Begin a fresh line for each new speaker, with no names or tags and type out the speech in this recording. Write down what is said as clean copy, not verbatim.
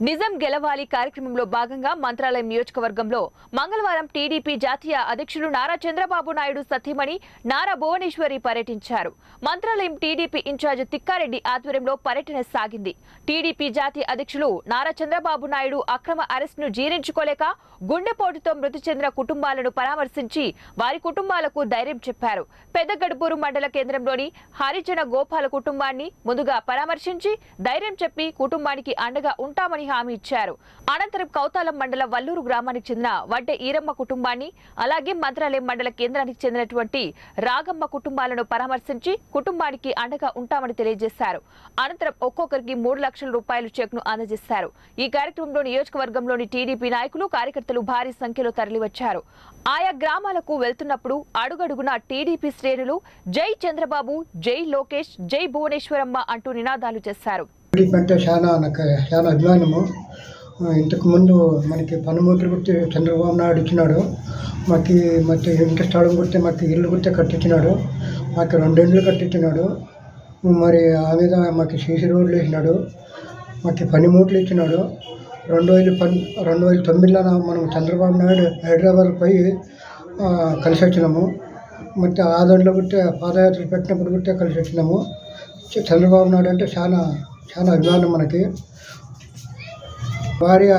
నిజం గెలవాలి కార్యక్రమంలో భాగంగా మంత్రాలయం నియోజకవర్గంలో మంగళవారం టీడీపీ జాతీయ అధ్యక్షులు నారా చంద్రబాబు నాయుడు సతీమణి నారా భువనేశ్వరి పర్యటించారు. మంత్రాలయం టీడీపీ ఇన్ఛార్జ్ తిక్కారెడ్డి ఆధ్వర్యంలో పర్యటన సాగింది. టీడీపీ జాతీయ అధ్యక్షులు నారా చంద్రబాబు నాయుడు అక్రమ అరెస్టును జీర్ణించుకోలేక గుండెపోటుతో మృతి చెందిన కుటుంబాలను పరామర్శించి వారి కుటుంబాలకు ధైర్యం చెప్పారు. పెద్దగడుపూరు మండల కేంద్రంలోని హరిజన గోపాల కుటుంబాన్ని ముందుగా పరామర్శించి ధైర్యం చెప్పి కుటుంబానికి అండగా ఉంటామని హామీ ఇచ్చారు. అనంతరం కౌతాలం మండల వల్లూరు గ్రామానికి చెందిన వడ్డే ఈరమ్మ కుటుంబాన్ని, అలాగే మంత్రాలయం మండల కేంద్రానికి చెందినటువంటి రాగమ్మ కుటుంబాలను పరామర్శించి కుటుంబానికి అండగా ఉంటామని తెలియజేశారు. అనంతరం ఒక్కొక్కరికి 3 లక్షల రూపాయల చెక్ను అందజేశారు. ఈ కార్యక్రమంలో నియోజకవర్గంలోని టీడీపీ నాయకులు, కార్యకర్తలు భారీ సంఖ్యలో తరలివచ్చారు. ఆయా గ్రామాలకు వెళ్తున్నప్పుడు అడుగడుగున టీడీపీ శ్రేణులు జై చంద్రబాబు, జై లోకేష్, జై భువనేశ్వరమ్మ అంటూ నినాదాలు చేశారు.
అంటే చాలా అభిమానము. ఇంతకు ముందు మనకి పన్నుమూతులు గుర్తి చంద్రబాబు నాయుడు ఇచ్చినాడు. మాకు ఇంటి స్థలం గుర్తే, మాకు ఇల్లు గుర్తే కట్టించినాడు. మాకు 2 ఇండ్లు కట్టించినాడు. మరి ఆ మీద మాకు సీసీ రోడ్లు వేసినాడు. మాకు పనిమూటలు ఇచ్చినాడు. 2009లో మనం చంద్రబాబు నాయుడు హైదరాబాద్ పోయి కలిసి వచ్చినాము. ಮತ್ತು ఆదరణలో గుట్టే పాదయాత్రలు పెట్టినప్పుడు గుట్టే కలిసి వచ్చినాము. చంద్రబాబు నాయుడు అంటే చాలా అభిమానం మనకి. భార్య